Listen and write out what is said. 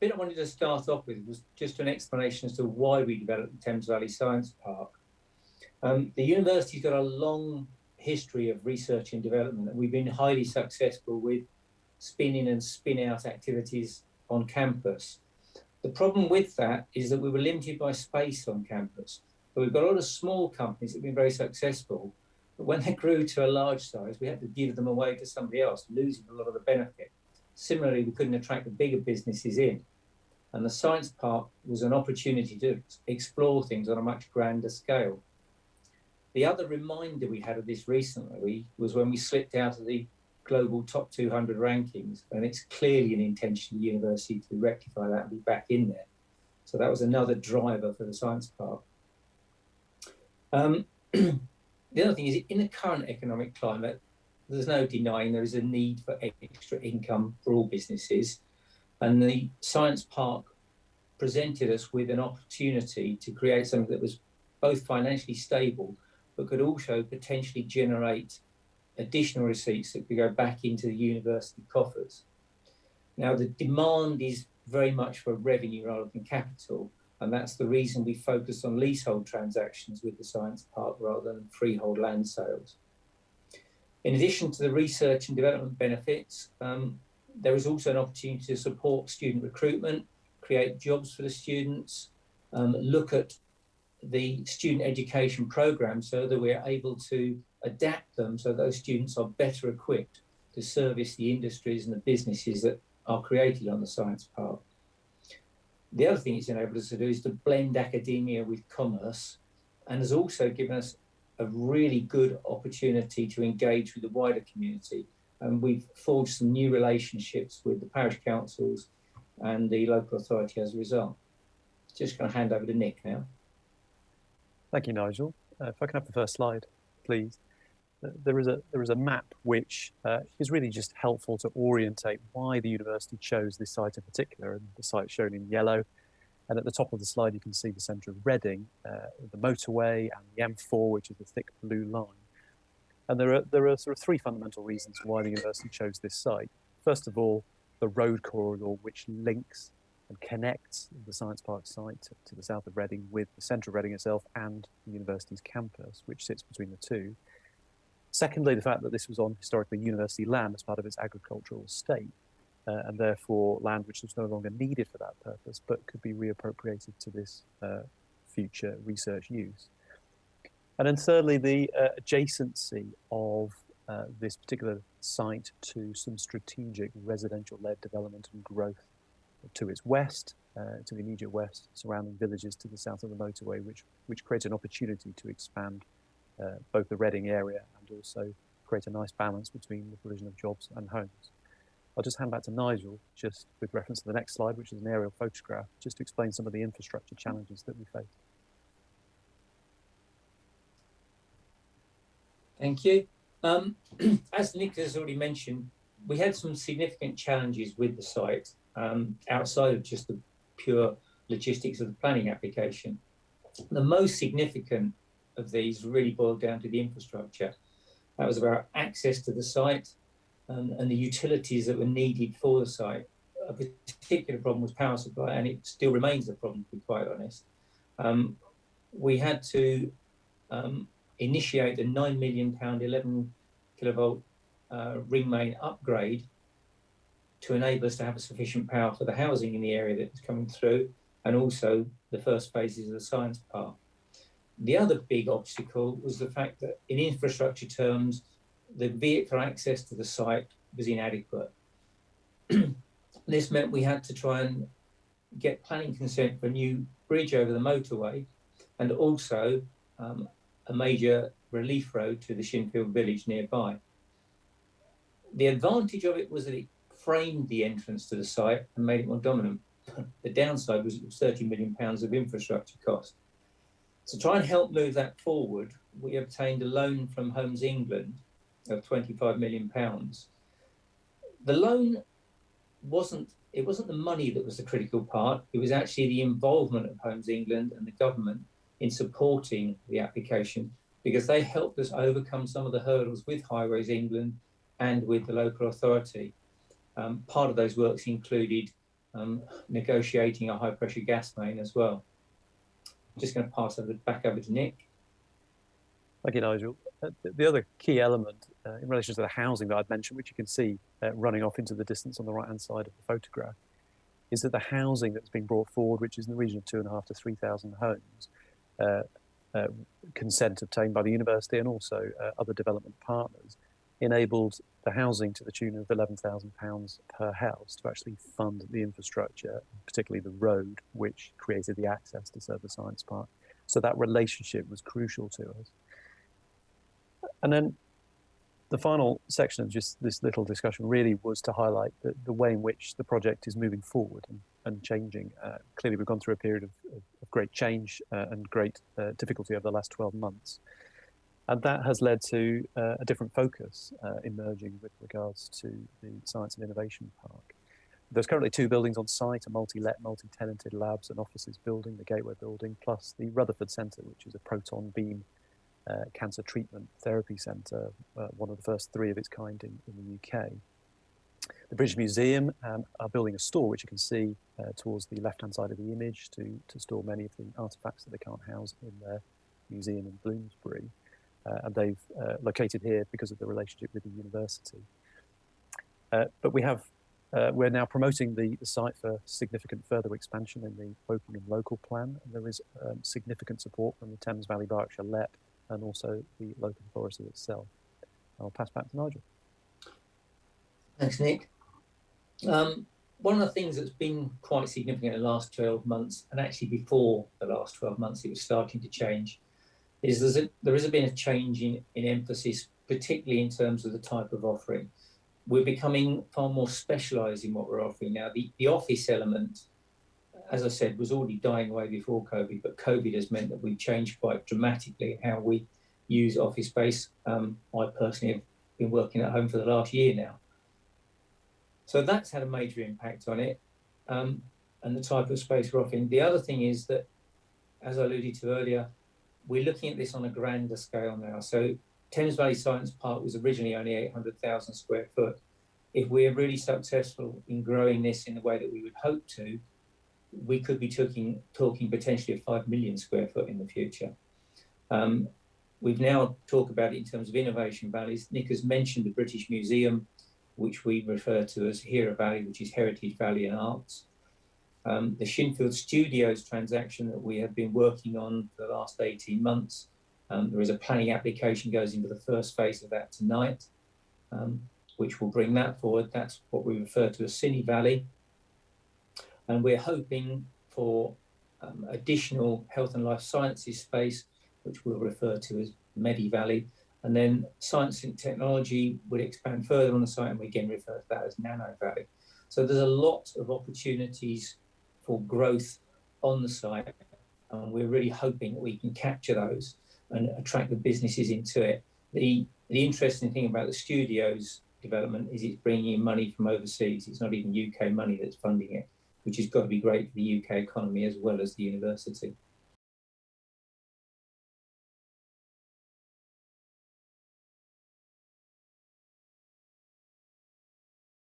bit I wanted to start off with was just an explanation as to why we developed the Thames Valley Science Park. The university's got a long history of research and development, and we've been highly successful with spin-in and spin-out activities on campus. The problem with that is that we were limited by space on campus. But we've got a lot of small companies that have been very successful, but when they grew to a large size, we had to give them away to somebody else, losing a lot of the benefit. Similarly, we couldn't attract the bigger businesses in. And the Science Park was an opportunity to explore things on a much grander scale. The other reminder we had of this recently was when we slipped out of the global top 200 rankings, and it's clearly an intention of the university to rectify that and be back in there. So that was another driver for the Science Park. The other thing is, in the current economic climate, there's no denying there is a need for extra income for all businesses. And the Science Park presented us with an opportunity to create something that was both financially stable, but could also potentially generate additional receipts that could go back into the university coffers. Now, the demand is very much for revenue rather than capital, and that's the reason we focused on leasehold transactions with the Science Park rather than freehold land sales. In addition to the research and development benefits, there is also an opportunity to support student recruitment, create jobs for the students, look at the student education program so that we're able to adapt them so those students are better equipped to service the industries and the businesses that are created on the Science Park. The other thing it's enabled us to do is to blend academia with commerce, and has also given us a really good opportunity to engage with the wider community. And we've forged some new relationships with the parish councils and the local authority as a result. Just going to hand over to Nick now. Thank you, Nigel. If I can have the first slide, please. There is a map which is really just helpful to orientate why the university chose this site in particular, and the site shown in yellow. And at the top of the slide, you can see the centre of Reading, the motorway, and the M4, which is the thick blue line. And there are sort of three fundamental reasons why the university chose this site. First of all, the road corridor which links and connects the Science Park site to the south of Reading with the centre of Reading itself and the university's campus, which sits between the two. Secondly, the fact that this was on historically university land as part of its agricultural estate, and therefore land which was no longer needed for that purpose, but could be reappropriated to this future research use. And then thirdly, the adjacency of this particular site to some strategic residential-led development and growth to its west, to the immediate west, surrounding villages to the south of the motorway, which creates an opportunity to expand both the Reading area and also create a nice balance between the provision of jobs and homes. I'll just hand back to Nigel, just with reference to the next slide, which is an aerial photograph, just to explain some of the infrastructure challenges that we face. Thank you. As Nick has already mentioned, we had some significant challenges with the site outside of just the pure logistics of the planning application. The most significant of these really boiled down to the infrastructure. That was about access to the site and the utilities that were needed for the site. A particular problem was power supply, and it still remains a problem, to be quite honest. We had to initiate a £9 million 11 kilovolt ring main upgrade to enable us to have sufficient power for the housing in the area that was coming through, and also the first phases of the Science Park. The other big obstacle was the fact that in infrastructure terms, the vehicular access to the site was inadequate. This meant we had to try and get planning consent for a new bridge over the motorway, and also a major relief road to the Shinfield village nearby. The advantage of it was that it framed the entrance to the site and made it more dominant. The downside was it was £30 million of infrastructure cost. To try and help move that forward, we obtained a loan from Homes England of £25 million. The loan wasn't the money that was the critical part, it was actually the involvement of Homes England and the government in supporting the application, because they helped us overcome some of the hurdles with Highways England and with the local authority. Part of those works included negotiating a high pressure gas main as well. I'm just going to pass back over to Nick. Thank you, Nigel. The other key element in relation to the housing that I'd mentioned, which you can see running off into the distance on the right-hand side of the photograph, is that the housing that's being brought forward, which is in the region of 2,500 to 3,000 homes, consent obtained by the university and also other development partners, enabled the housing to the tune of £11,000 per house to actually fund the infrastructure, particularly the road, which created the access to serve the science park. So that relationship was crucial to us. And then the final section of just this little discussion really was to highlight the way in which the project is moving forward and changing. Clearly, we've gone through a period of great change and great difficulty over the last 12 months. And that has led to a different focus emerging with regards to the Science and Innovation Park. There's currently 2 buildings on site, a multi-let, multi-tenanted labs and offices building, the Gateway building, plus the Rutherford Centre, which is a proton beam cancer treatment therapy centre, one of the first 3 of its kind in the UK. The British Museum are building a store, which you can see towards the left-hand side of the image, to store many of the artefacts that they can't house in their museum in Bloomsbury. And they've located here because of the relationship with the university. But we're now promoting the site for significant further expansion in the Wokingham local plan. And there is significant support from the Thames Valley Berkshire LEP and also the local authority itself. I'll pass back to Nigel. Thanks, Nick. One of the things that's been quite significant in the last 12 months, and actually before the last 12 months, it was starting to change, is there has been a change in emphasis, particularly in terms of the type of offering. We're becoming far more specialised in what we're offering now. The office element, as I said, was already dying away before COVID, but COVID has meant that we've changed quite dramatically in how we use office space. I personally have been working at home for the last year now. So that's had a major impact on it, and the type of space we're offering. The other thing is that, as I alluded to earlier, we're looking at this on a grander scale now. So Thames Valley Science Park was originally only 800,000 square foot. If we're really successful in growing this in the way that we would hope to, we could be talking potentially of 5 million square foot in the future. We've now talked about it in terms of innovation valleys. Nick has mentioned the British Museum, which we refer to as Hero Valley, which is Heritage Valley and Arts. The Shinfield Studios transaction that we have been working on for the last 18 months. There is a planning application goes into the first phase of that tonight, which will bring that forward. That's what we refer to as Cine Valley. And we're hoping for additional health and life sciences space, which we'll refer to as Medi Valley. And then science and technology will expand further on the site, and we again refer to that as Nano Valley. So there's a lot of opportunities for growth on the site, and we're really hoping that we can capture those and attract the businesses into it. The interesting thing about the studios development is it's bringing in money from overseas. It's not even UK money that's funding it, which has got to be great for the UK economy as well as the university.